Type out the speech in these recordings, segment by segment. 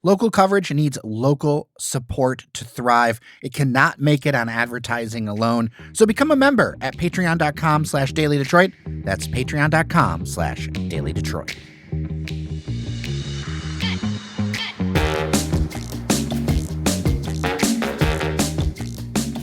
Local coverage needs local support to thrive. It cannot make it on advertising alone. So become a member at patreon.com/dailydetroit. That's patreon.com/dailydetroit.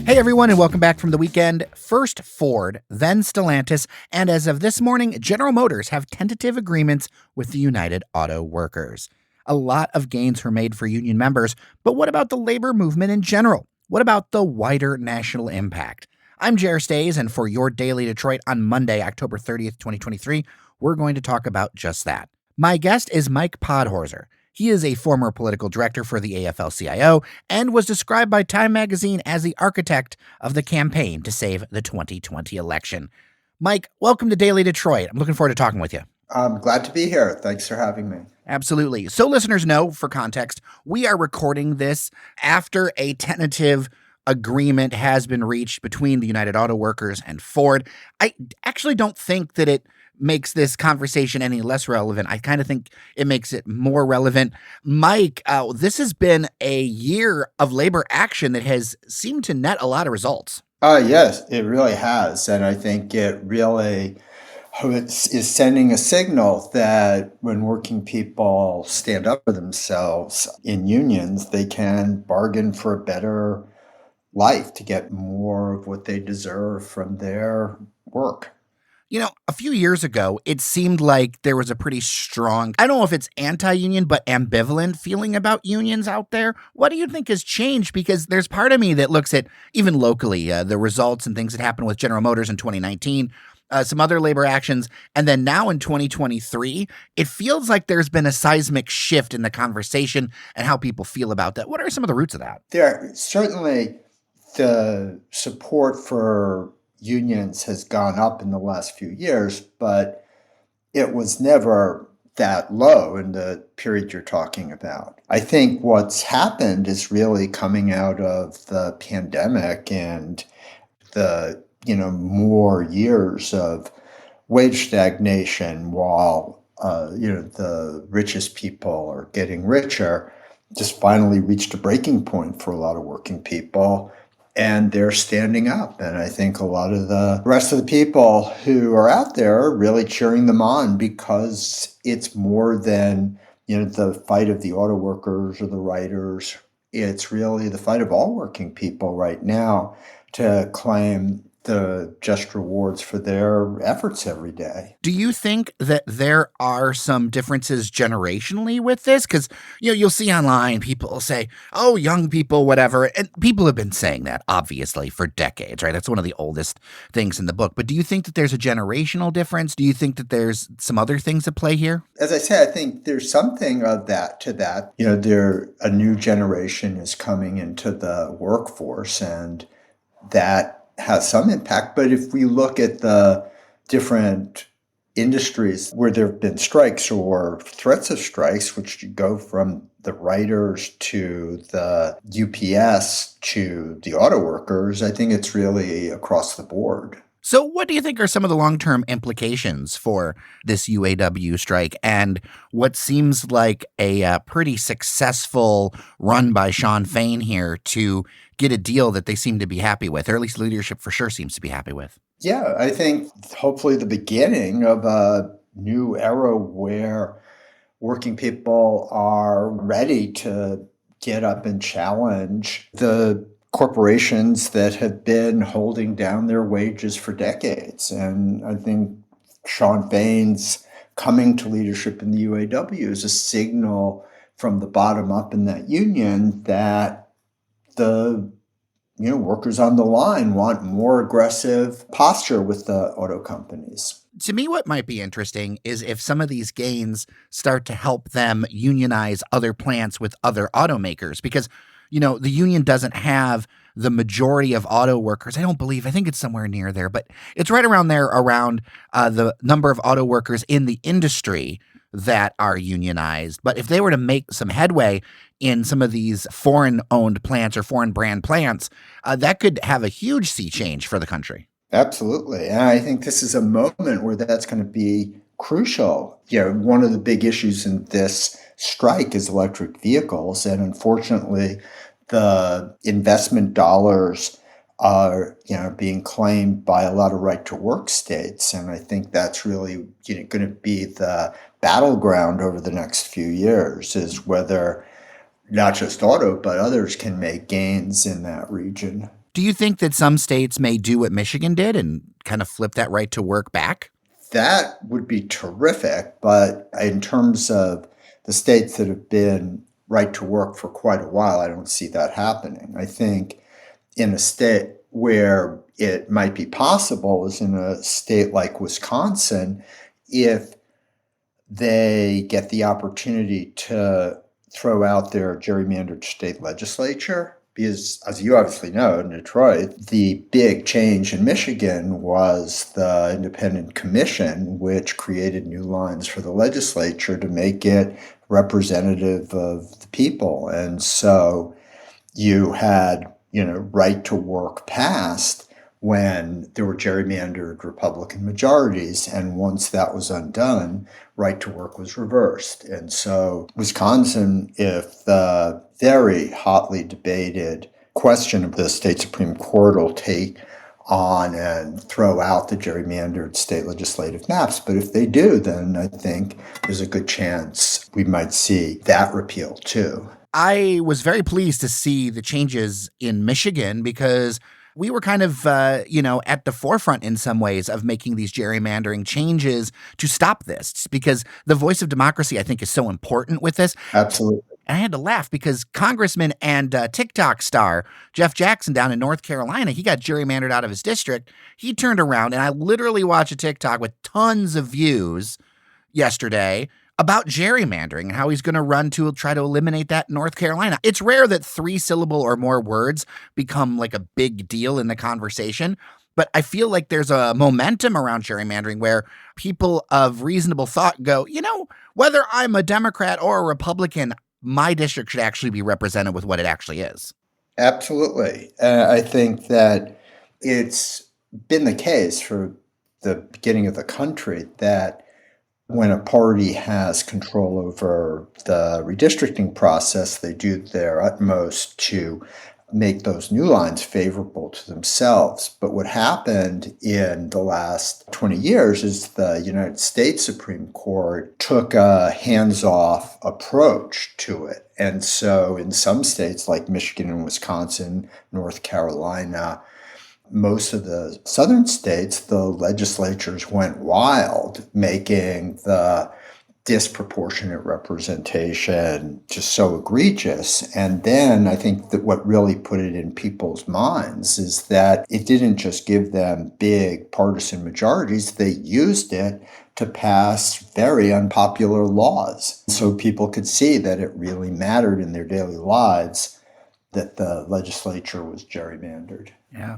Hey everyone, and welcome back from the weekend. First Ford, then Stellantis, and as of this morning, General Motors have tentative agreements with the United Auto Workers. A lot of gains were made for union members, but what about the labor movement in general? What about the wider national impact? I'm Jer Stays, and for your Daily Detroit on Monday, October 30th, 2023, we're going to talk about just that. My guest is Mike Podhorzer. He is a former political director for the AFL-CIO and was described by Time magazine as the architect of the campaign to save the 2020 election. Mike, welcome to Daily Detroit. I'm looking forward to talking with you. I'm glad to be here. Thanks for having me. Absolutely. So listeners know, for context, we are recording this after a tentative agreement has been reached between the United Auto Workers and Ford. I actually don't think that it makes this conversation any less relevant. I kind of think it makes it more relevant. Mike, this has been a year of labor action that has seemed to net a lot of results. Yes, it really has. And I think it really is sending a signal that when working people stand up for themselves in unions, they can bargain for a better life to get more of what they deserve from their work. You know, a few years ago, it seemed like there was a pretty strong, I don't know if it's anti-union, but ambivalent feeling about unions out there. What do you think has changed? Because there's part of me that looks at, even locally, the results and things that happened with General Motors in 2019, some other labor actions, and then now in 2023, it feels like there's been a seismic shift in the conversation and how people feel about that. What are some of the roots of that? There certainly the support for unions has gone up in the last few years, but it was never that low in the period you're talking about. I think what's happened is really coming out of the pandemic and the more years of wage stagnation while the richest people are getting richer, just finally reached a breaking point for a lot of working people. And they're standing up. And I think a lot of the rest of the people who are out there are really cheering them on because it's more than, the fight of the auto workers or the writers. It's really the fight of all working people right now to claim the just rewards for their efforts every day. Do you think that there are some differences generationally with this? Because, you'll see online, people will say, oh, young people, whatever. And people have been saying that, obviously, for decades, right? That's one of the oldest things in the book. But do you think that there's a generational difference? Do you think that there's some other things at play here? As I said, I think there's something of that to that. A new generation is coming into the workforce, and that has some impact. But if we look at the different industries where there have been strikes or threats of strikes, which go from the writers to the UPS to the auto workers, I think it's really across the board. So what do you think are some of the long-term implications for this UAW strike and what seems like a pretty successful run by Shawn Fain here to get a deal that they seem to be happy with, or at least leadership for sure seems to be happy with? Yeah, I think hopefully the beginning of a new era where working people are ready to get up and challenge the corporations that have been holding down their wages for decades. And I think Shawn Fain's coming to leadership in the UAW is a signal from the bottom up in that union that the workers on the line want more aggressive posture with the auto companies. To me, what might be interesting is if some of these gains start to help them unionize other plants with other automakers, because the union doesn't have the majority of auto workers. I think it's somewhere near there, but it's right around there, around the number of auto workers in the industry that are unionized. But if they were to make some headway in some of these foreign-owned plants or foreign brand plants, that could have a huge sea change for the country. Absolutely. And I think this is a moment where that's going to be crucial. One of the big issues in this strike is electric vehicles, and unfortunately, the investment dollars are being claimed by a lot of right to work states, and I think that's really going to be the battleground over the next few years, is whether not just auto but others can make gains in that region. Do you think that some states may do what Michigan did and kind of flip that right to work back? That would be terrific, but in terms of the states that have been right to work for quite a while, I don't see that happening. I think in a state where it might be possible is in a state like Wisconsin, if they get the opportunity to throw out their gerrymandered state legislature. Because, as you obviously know, in Detroit, the big change in Michigan was the independent commission, which created new lines for the legislature to make it representative of the people. And so you had, right to work passed when there were gerrymandered Republican majorities. And once that was undone, right to work was reversed. And so Wisconsin, if the very hotly debated question of the state Supreme Court will take on and throw out the gerrymandered state legislative maps. But if they do, then I think there's a good chance we might see that repealed too. I was very pleased to see the changes in Michigan because we were kind of, at the forefront in some ways of making these gerrymandering changes to stop this, because the voice of democracy, I think, is so important with this. Absolutely. And I had to laugh because Congressman and TikTok star Jeff Jackson down in North Carolina, he got gerrymandered out of his district. He turned around, and I literally watched a TikTok with tons of views yesterday about gerrymandering and how he's going to run to try to eliminate that in North Carolina. It's rare that 3-syllable or more words become like a big deal in the conversation, but I feel like there's a momentum around gerrymandering where people of reasonable thought go, whether I'm a Democrat or a Republican, my district should actually be represented with what it actually is. Absolutely. I think that it's been the case for the beginning of the country that when a party has control over the redistricting process, they do their utmost to make those new lines favorable to themselves. But what happened in the last 20 years is the United States Supreme Court took a hands-off approach to it. And so in some states like Michigan and Wisconsin, North Carolina, most of the southern states, the legislatures went wild, making the disproportionate representation just so egregious. And then I think that what really put it in people's minds is that it didn't just give them big partisan majorities, they used it to pass very unpopular laws. So people could see that it really mattered in their daily lives that the legislature was gerrymandered. Yeah.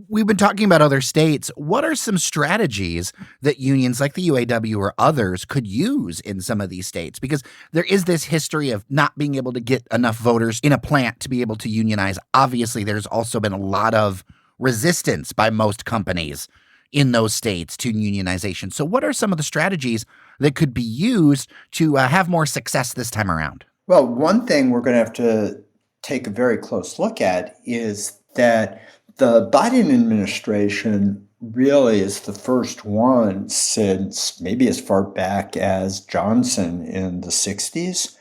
We've been talking about other states. What are some strategies that unions like the UAW or others could use in some of these states? Because there is this history of not being able to get enough voters in a plant to be able to unionize. Obviously, there's also been a lot of resistance by most companies in those states to unionization. So what are some of the strategies that could be used to have more success this time around? Well, one thing we're going to have to take a very close look at is that the Biden administration really is the first one since maybe as far back as Johnson in the 60s,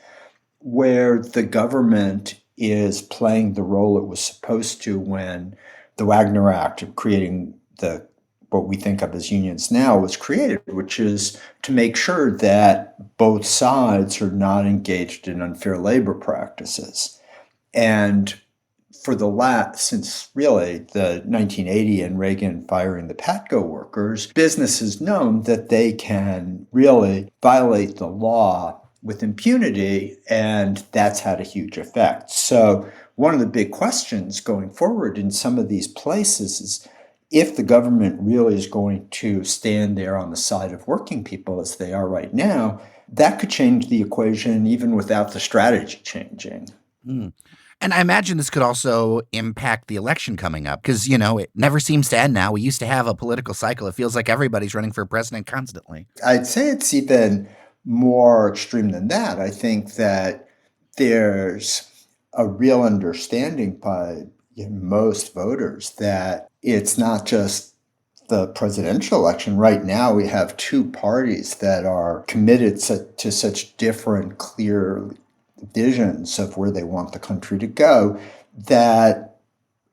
where the government is playing the role it was supposed to when the Wagner Act of creating what we think of as unions now was created, which is to make sure that both sides are not engaged in unfair labor practices. And since really the 1980 and Reagan firing the PATCO workers, business has known that they can really violate the law with impunity, and that's had a huge effect. So one of the big questions going forward in some of these places is if the government really is going to stand there on the side of working people as they are right now, that could change the equation even without the strategy changing. And I imagine this could also impact the election coming up because, it never seems to end now. We used to have a political cycle. It feels like everybody's running for president constantly. I'd say it's even more extreme than that. I think that there's a real understanding by most voters that it's not just the presidential election. Right now, we have two parties that are committed to such different, clear visions of where they want the country to go that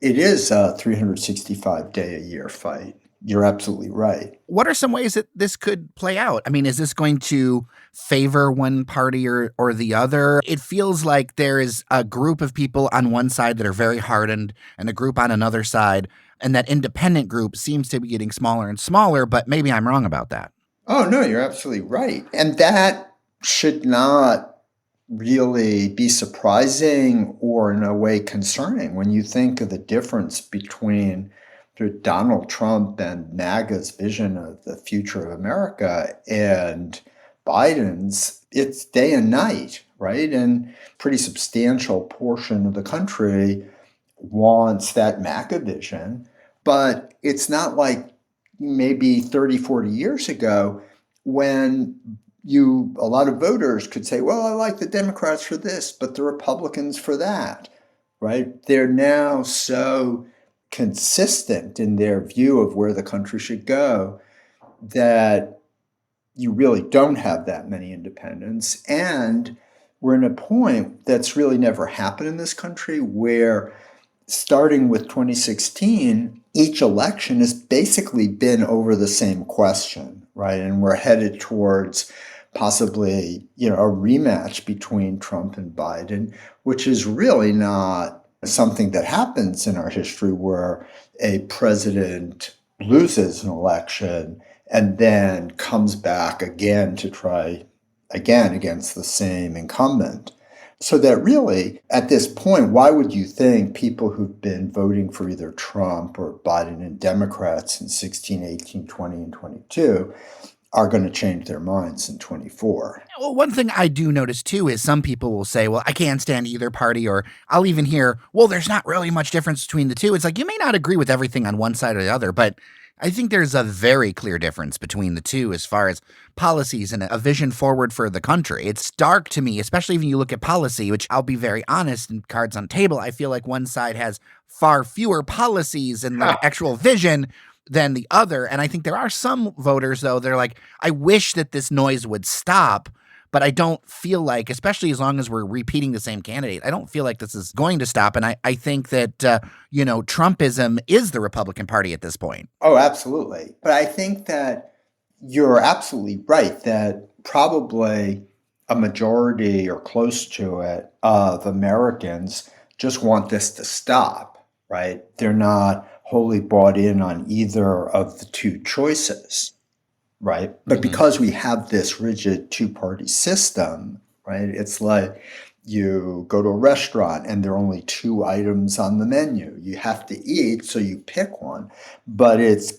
it is a 365-day-a-year fight. You're absolutely right. What are some ways that this could play out? I mean, is this going to favor one party or the other? It feels like there is a group of people on one side that are very hardened and a group on another side, and that independent group seems to be getting smaller and smaller, but maybe I'm wrong about that. Oh, no, you're absolutely right. And that should not really be surprising or in a way concerning when you think of the difference between Donald Trump and MAGA's vision of the future of America and Biden's. It's day and night, right? And pretty substantial portion of the country wants that MAGA vision, but it's not like maybe 30, 40 years ago when a lot of voters could say, well, I like the Democrats for this, but the Republicans for that, right? They're now so consistent in their view of where the country should go that you really don't have that many independents. And we're in a point that's really never happened in this country where, starting with 2016, each election has basically been over the same question, right? And we're headed towards possibly, a rematch between Trump and Biden, which is really not something that happens in our history where a president loses an election and then comes back again to try again against the same incumbent. So that really, at this point, why would you think people who've been voting for either Trump or Biden and Democrats in 16, 18, 20, and 22 are going to change their minds in 24? Well, one thing I do notice too is some people will say, well, I can't stand either party, or I'll even hear, well, there's not really much difference between the two. It's like you may not agree with everything on one side or the other, but I think there's a very clear difference between the two as far as policies and a vision forward for the country. It's stark to me, especially when you look at policy, which I'll be very honest and cards on table. I feel like one side has far fewer policies and like actual vision than the other. And I think there are some voters, though, they're like, I wish that this noise would stop, but I don't feel like, especially as long as we're repeating the same candidate, I don't feel like this is going to stop. And I think that, Trumpism is the Republican Party at this point. Oh, absolutely. But I think that you're absolutely right that probably a majority or close to it of Americans just want this to stop, right? They're not wholly bought in on either of the two choices, right? But because we have this rigid two-party system, right, it's like you go to a restaurant and there are only two items on the menu. You have to eat, so you pick one. But it's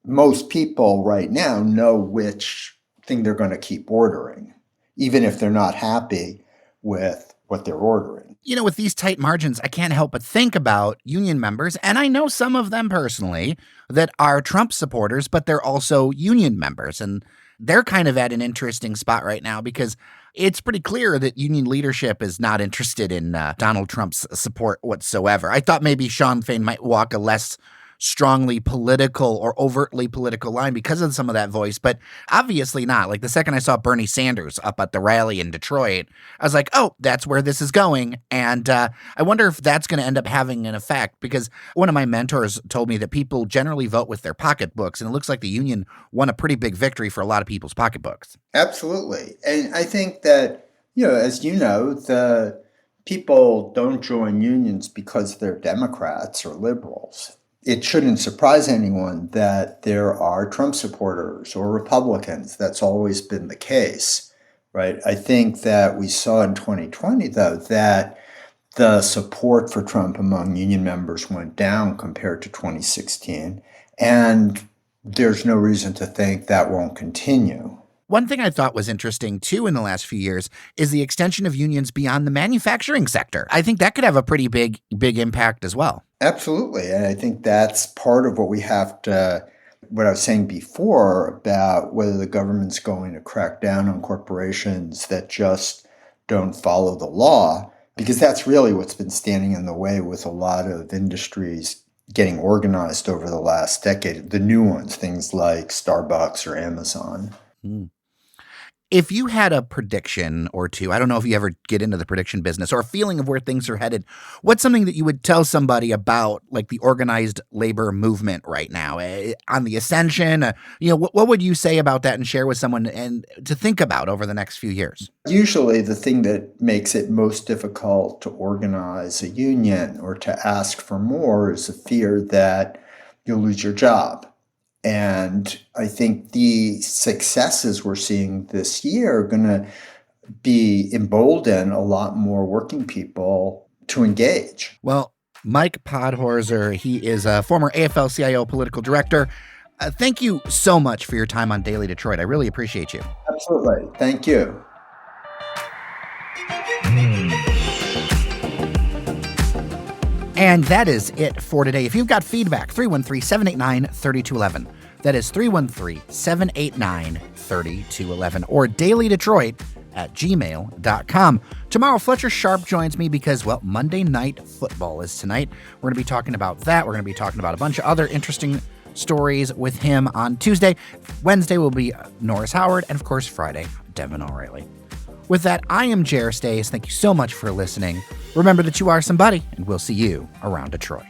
most people right now know which thing they're going to keep ordering, even if they're not happy with what they're ordering. With these tight margins, I can't help but think about union members, and I know some of them personally that are Trump supporters, but they're also union members. And they're kind of at an interesting spot right now because it's pretty clear that union leadership is not interested in Donald Trump's support whatsoever. I thought maybe Sean Fain might walk a less strongly political or overtly political line because of some of that voice, but obviously not. Like the second I saw Bernie Sanders up at the rally in Detroit, I was like, oh, that's where this is going. And I wonder if that's going to end up having an effect, because one of my mentors told me that people generally vote with their pocketbooks, and it looks like the union won a pretty big victory for a lot of people's pocketbooks. Absolutely. And I think that, as you know, the people don't join unions because they're Democrats or liberals. It shouldn't surprise anyone that there are Trump supporters or Republicans. That's always been the case, right? I think that we saw in 2020, though, that the support for Trump among union members went down compared to 2016. And there's no reason to think that won't continue. One thing I thought was interesting, too, in the last few years is the extension of unions beyond the manufacturing sector. I think that could have a pretty big impact as well. Absolutely. And I think that's part of what we have to, what I was saying before about whether the government's going to crack down on corporations that just don't follow the law, because that's really what's been standing in the way with a lot of industries getting organized over the last decade, the new ones, things like Starbucks or Amazon. Mm. If you had a prediction or two, I don't know if you ever get into the prediction business, or a feeling of where things are headed, what's something that you would tell somebody about, like, the organized labor movement right now on the ascension? What would you say about that and share with someone and to think about over the next few years? Usually the thing that makes it most difficult to organize a union or to ask for more is the fear that you'll lose your job. And I think the successes we're seeing this year are going to be embolden a lot more working people to engage. Well, Mike Podhorzer, he is a former AFL-CIO political director. Thank you so much for your time on Daily Detroit. I really appreciate you. Absolutely. Thank you. And that is it for today. If you've got feedback, 313-789-3211. That is 313-789-3211 or dailydetroit@gmail.com. Tomorrow, Fletcher Sharp joins me because, well, Monday Night Football is tonight. We're going to be talking about that. We're going to be talking about a bunch of other interesting stories with him on Tuesday. Wednesday will be Norris Howard. And, of course, Friday, Devin O'Reilly. With that, I am Jer Stays. Thank you so much for listening. Remember that you are somebody, and we'll see you around Detroit.